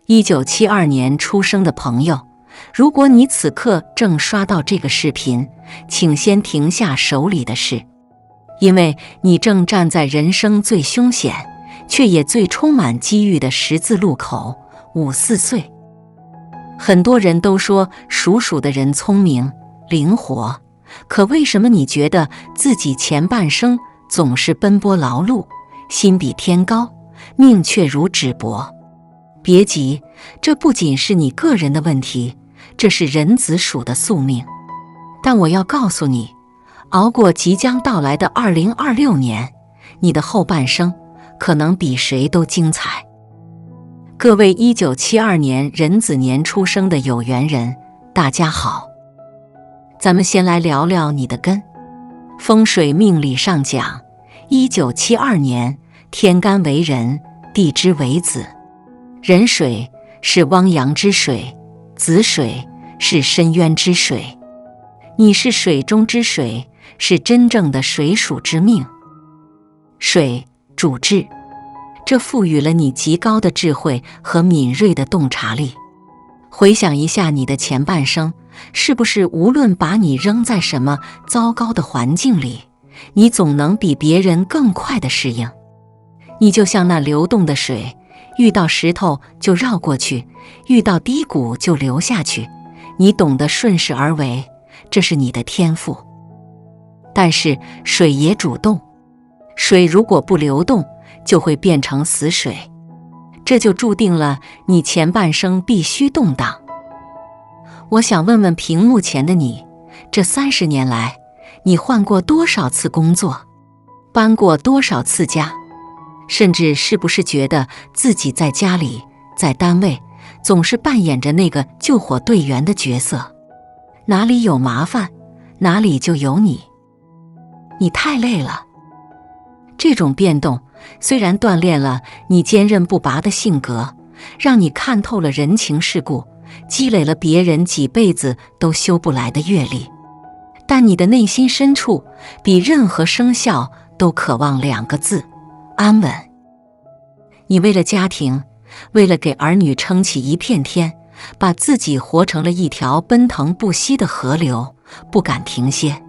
1972年出生的朋友，如果你此刻正刷到这个视频，请先停下手里的事，因为你正站在人生最凶险，却也最充满机遇的十字路口，54岁。很多人都说属鼠的人聪明、灵活，可为什么你觉得自己前半生总是奔波劳碌，心比天高，命却如纸薄？别急，这不仅是你个人的问题，这是人子鼠的宿命。但我要告诉你，熬过即将到来的2026年，你的后半生可能比谁都精彩。各位1972年壬子年出生的有缘人，大家好。咱们先来聊聊你的根。风水命理上讲，1972年天干为壬，地支为子。壬水是汪洋之水，子水是深渊之水。你是水中之水，是真正的水属之命。水主智，这赋予了你极高的智慧和敏锐的洞察力。回想一下你的前半生，是不是无论把你扔在什么糟糕的环境里，你总能比别人更快地适应？你就像那流动的水，遇到石头就绕过去，遇到低谷就流下去，你懂得顺势而为，这是你的天赋。但是水也主动，水如果不流动，就会变成死水，这就注定了你前半生必须动荡。我想问问屏幕前的你，这30年来，你换过多少次工作，搬过多少次家？甚至是不是觉得自己在家里、在单位，总是扮演着那个救火队员的角色？哪里有麻烦，哪里就有你。你太累了。这种变动虽然锻炼了你坚韧不拔的性格，让你看透了人情世故，积累了别人几辈子都修不来的阅历，但你的内心深处比任何声效都渴望2个字：安稳。你为了家庭，为了给儿女撑起一片天，把自己活成了一条奔腾不息的河流，不敢停歇。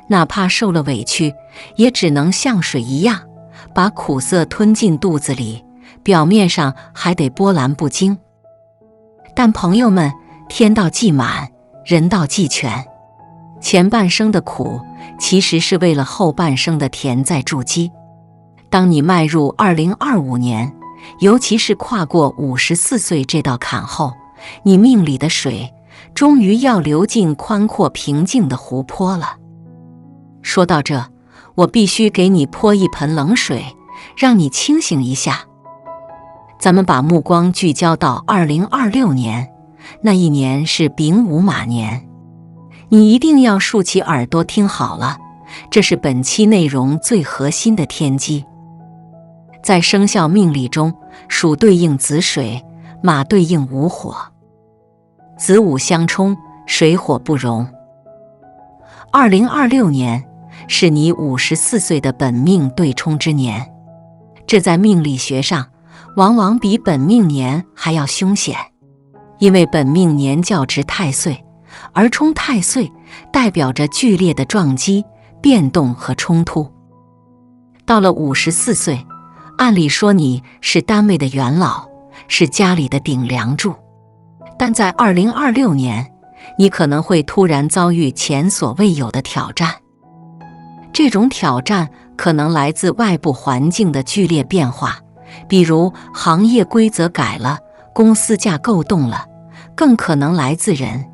哪怕受了委屈，也只能像水一样，把苦涩吞进肚子里，表面上还得波澜不惊。但朋友们，天道既满，人道既全。前半生的苦，其实是为了后半生的甜在筑基。当你迈入2025年，尤其是跨过54岁这道坎后，你命里的水终于要流进宽阔平静的湖泊了。说到这，我必须给你泼一盆冷水，让你清醒一下。咱们把目光聚焦到2026年，那一年是丙午马年。你一定要竖起耳朵听好了，这是本期内容最核心的天机。在生肖命理中，鼠对应子水，马对应午火，子午相冲，水火不容。2026年是你54岁的本命对冲之年，这在命理学上往往比本命年还要凶险，因为本命年教值太岁，而冲太岁代表着剧烈的撞击、变动和冲突。到了54岁，按理说你是单位的元老，是家里的顶梁柱，但在2026年，你可能会突然遭遇前所未有的挑战。这种挑战可能来自外部环境的剧烈变化，比如行业规则改了，公司架构动了，更可能来自人。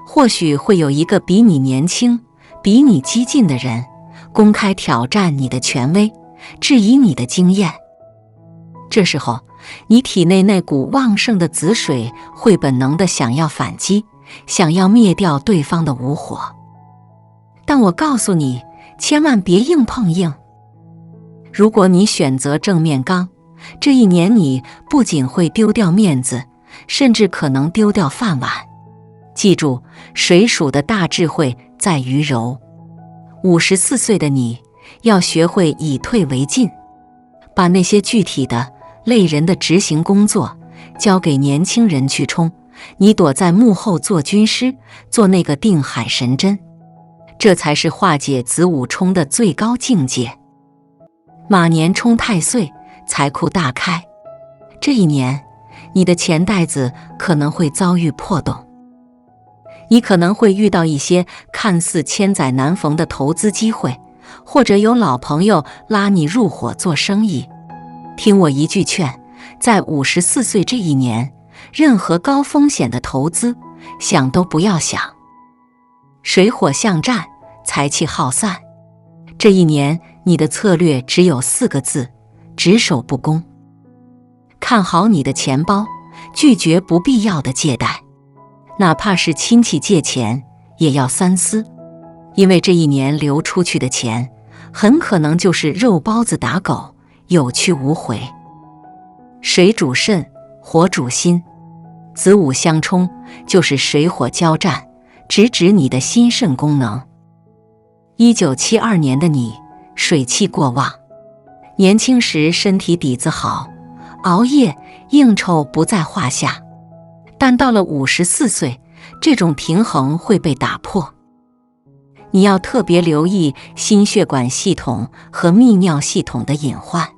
或许会有一个比你年轻、比你激进的人，公开挑战你的权威，质疑你的经验。这时候，你体内那股旺盛的子水会本能地想要反击，想要灭掉对方的午火。但我告诉你，千万别硬碰硬。如果你选择正面刚，这一年你不仅会丢掉面子，甚至可能丢掉饭碗。记住，水属的大智慧在于柔。54岁的你要学会以退为进，把那些具体的累人的执行工作交给年轻人去冲，你躲在幕后做军师，做那个定海神针，这才是化解子午冲的最高境界。马年冲太岁，财库大开。这一年，你的钱袋子可能会遭遇破洞，你可能会遇到一些看似千载难逢的投资机会，或者有老朋友拉你入伙做生意。听我一句劝，在54岁这一年，任何高风险的投资，想都不要想。水火相战，财气耗散。这一年，你的策略只有4个字：只守不攻。看好你的钱包，拒绝不必要的借贷，哪怕是亲戚借钱，也要三思，因为这一年流出去的钱，很可能就是肉包子打狗，有去无回。水主肾，火主心，子午相冲，就是水火交战，直指你的心肾功能。1972年的你，水气过旺，年轻时身体底子好，熬夜应酬不在话下，但到了54岁，这种平衡会被打破。你要特别留意心血管系统和泌尿系统的隐患，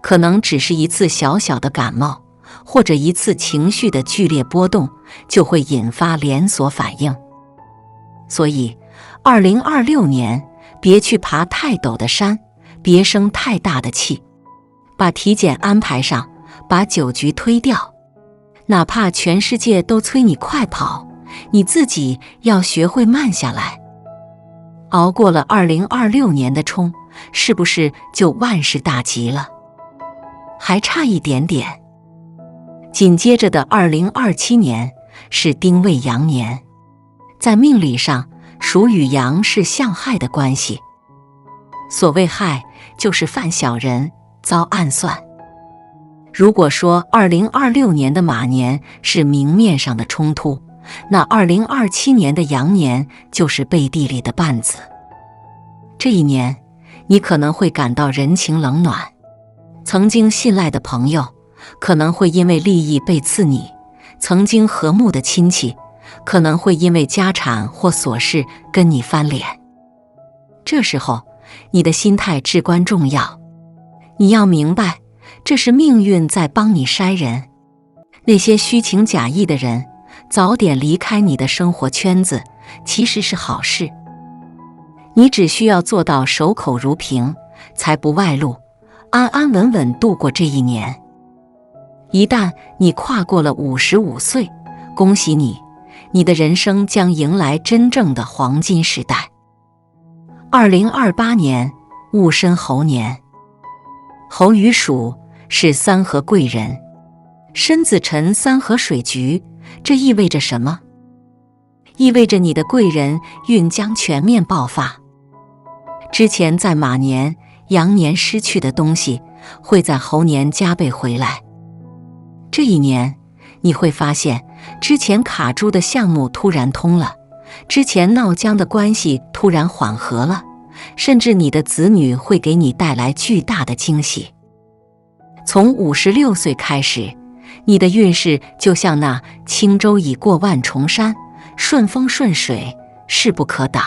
可能只是一次小小的感冒，或者一次情绪的剧烈波动，就会引发连锁反应。所以2026年别去爬太陡的山，别生太大的气，把体检安排上，把酒局推掉。哪怕全世界都催你快跑，你自己要学会慢下来。熬过了2026年的冲，是不是就万事大吉了？还差一点点。紧接着的2027年是丁未羊年，在命理上，属与羊是相害的关系。所谓害，就是犯小人，遭暗算。如果说2026年的马年是明面上的冲突，那2027年的羊年就是背地里的绊子。这一年，你可能会感到人情冷暖，曾经信赖的朋友可能会因为利益背刺你，曾经和睦的亲戚可能会因为家产或琐事跟你翻脸。这时候，你的心态至关重要。你要明白，这是命运在帮你筛人。那些虚情假意的人，早点离开你的生活圈子，其实是好事。你只需要做到守口如瓶，财不外露，安安稳稳度过这一年。一旦你跨过了55岁，恭喜你，你的人生将迎来真正的黄金时代。2028年戊申猴年，猴与鼠是三合贵人，申子辰三合水局，这意味着什么？意味着你的贵人运将全面爆发。之前在马年、羊年失去的东西，会在猴年加倍回来。这一年，你会发现之前卡住的项目突然通了，之前闹僵的关系突然缓和了，甚至你的子女会给你带来巨大的惊喜。从56岁开始，你的运势就像那轻舟已过万重山，顺风顺水，势不可挡。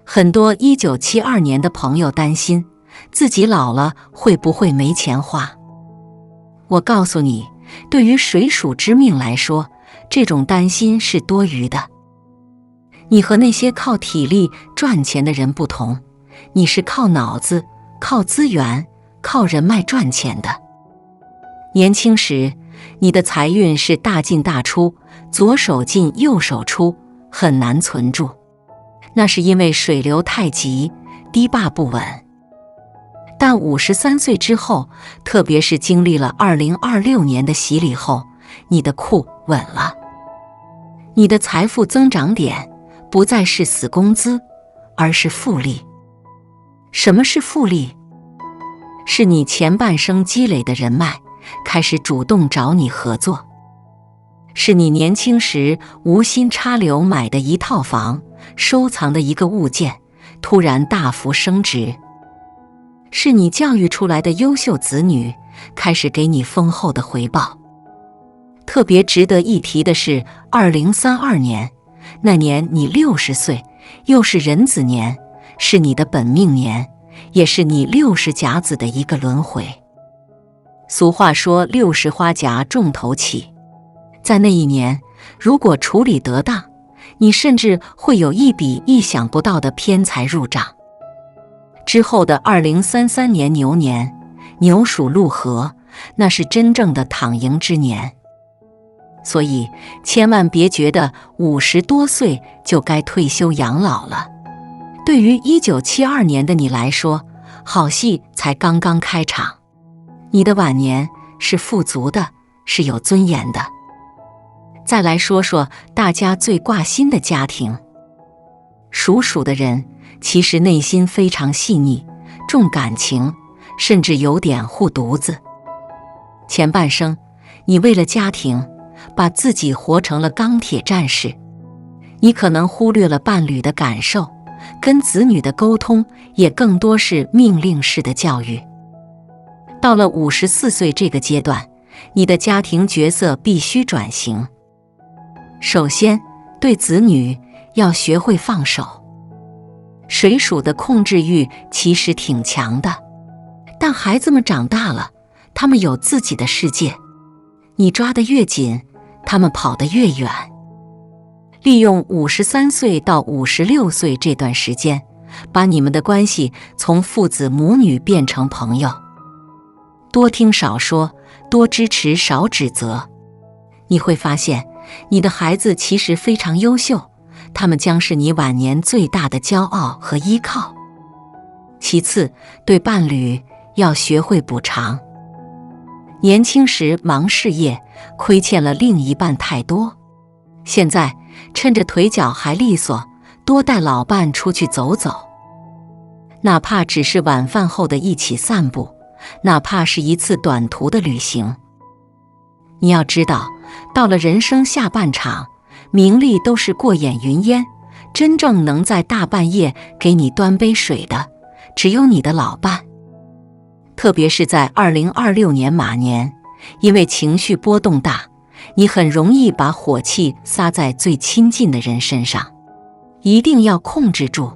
很多1972年的朋友担心自己老了会不会没钱花。我告诉你，对于水属之命来说，这种担心是多余的。你和那些靠体力赚钱的人不同，你是靠脑子、靠资源、靠人脉赚钱的。年轻时，你的财运是大进大出，左手进右手出，很难存住。那是因为水流太急，堤坝不稳。但53岁之后，特别是经历了2026年的洗礼后，你的库稳了。你的财富增长点不再是死工资，而是复利。什么是复利？是你前半生积累的人脉开始主动找你合作，是你年轻时无心插柳买的一套房，收藏的一个物件，突然大幅升值，是你教育出来的优秀子女开始给你丰厚的回报。特别值得一提的是，2032年，那年你60岁，又是壬子年，是你的本命年，也是你60甲子的一个轮回。俗话说60花甲重头起，在那一年，如果处理得当，你甚至会有一笔意想不到的偏财入账。之后的2033年牛年，牛属禄合，那是真正的躺赢之年。所以千万别觉得50多岁就该退休养老了。对于1972年的你来说，好戏才刚刚开场。你的晚年是富足的，是有尊严的。再来说说大家最挂心的家庭。属鼠的人其实内心非常细腻，重感情，甚至有点护犊子。前半生，你为了家庭，把自己活成了钢铁战士。你可能忽略了伴侣的感受，跟子女的沟通也更多是命令式的教育。到了54岁这个阶段，你的家庭角色必须转型。首先，对子女要学会放手。水鼠的控制欲其实挺强的，但孩子们长大了，他们有自己的世界，你抓得越紧，他们跑得越远。利用53岁到56岁这段时间，把你们的关系从父子母女变成朋友。多听少说，多支持少指责。你会发现，你的孩子其实非常优秀，他们将是你晚年最大的骄傲和依靠。其次，对伴侣要学会补偿。年轻时忙事业，亏欠了另一半太多，现在趁着腿脚还利索，多带老伴出去走走。哪怕只是晚饭后的一起散步，哪怕是一次短途的旅行。你要知道，到了人生下半场，名利都是过眼云烟，真正能在大半夜给你端杯水的，只有你的老伴。特别是在2026年马年，因为情绪波动大，你很容易把火气撒在最亲近的人身上，一定要控制住。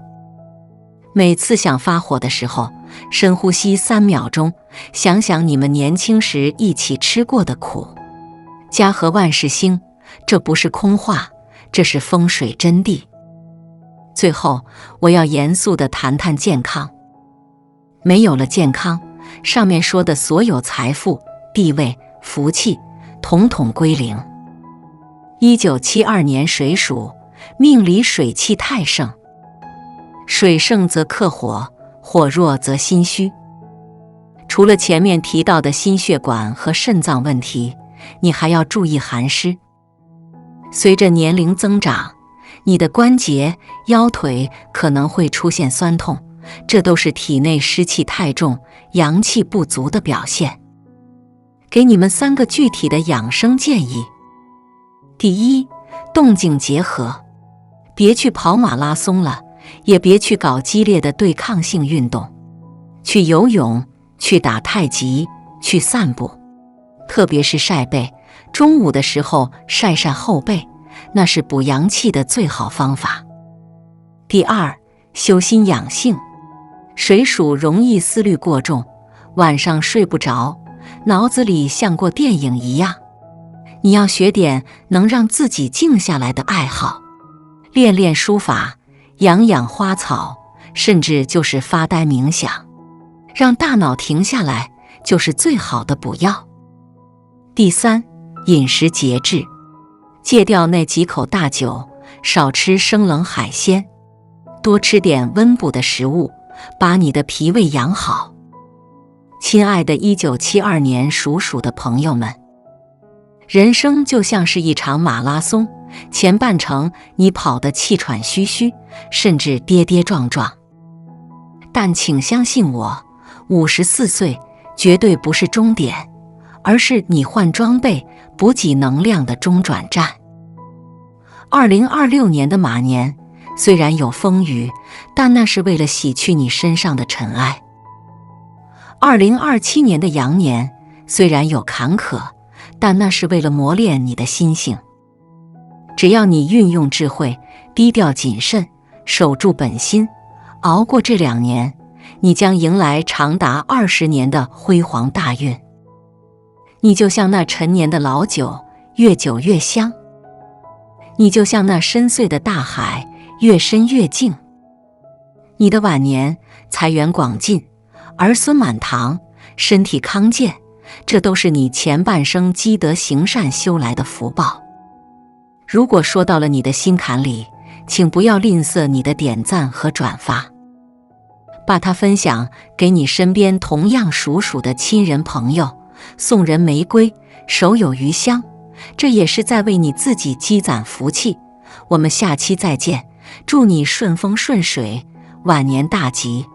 每次想发火的时候，深呼吸3秒钟，想想你们年轻时一起吃过的苦。家和万事兴，这不是空话，这是风水真谛。最后，我要严肃地谈谈健康。没有了健康，上面说的所有财富、地位、福气，统统归零。1972年水鼠，命里水气太盛，水盛则克火，火弱则心虚。除了前面提到的心血管和肾脏问题，你还要注意寒湿。随着年龄增长，你的关节、腰腿可能会出现酸痛，这都是体内湿气太重、阳气不足的表现。给你们3个具体的养生建议。第一，动静结合，别去跑马拉松了，也别去搞激烈的对抗性运动，去游泳，去打太极，去散步。特别是晒背，中午的时候晒晒后背，那是补阳气的最好方法。第二，修心养性。水鼠容易思虑过重，晚上睡不着，脑子里像过电影一样。你要学点能让自己静下来的爱好，练练书法，养养花草，甚至就是发呆冥想，让大脑停下来，就是最好的补药。第三，饮食节制，戒掉那几口大酒，少吃生冷海鲜，多吃点温补的食物，把你的脾胃养好。亲爱的1972年属鼠的朋友们，人生就像是一场马拉松，前半程你跑得气喘吁吁，甚至跌跌撞撞。但请相信我，54岁绝对不是终点，而是你换装备、补给能量的中转站。2026年的马年虽然有风雨，但那是为了洗去你身上的尘埃。2027年的羊年虽然有坎坷，但那是为了磨练你的心性。只要你运用智慧，低调谨慎，守住本心，熬过这2年，你将迎来长达20年的辉煌大运。你就像那陈年的老酒，越久越香；你就像那深邃的大海，越深越静。你的晚年财源广进，儿孙满堂，身体康健，这都是你前半生积德行善修来的福报。如果说到了你的心坎里，请不要吝啬你的点赞和转发，把它分享给你身边同样属鼠的亲人朋友，送人玫瑰，手有余香，这也是在为你自己积攒福气。我们下期再见，祝你顺风顺水，晚年大吉。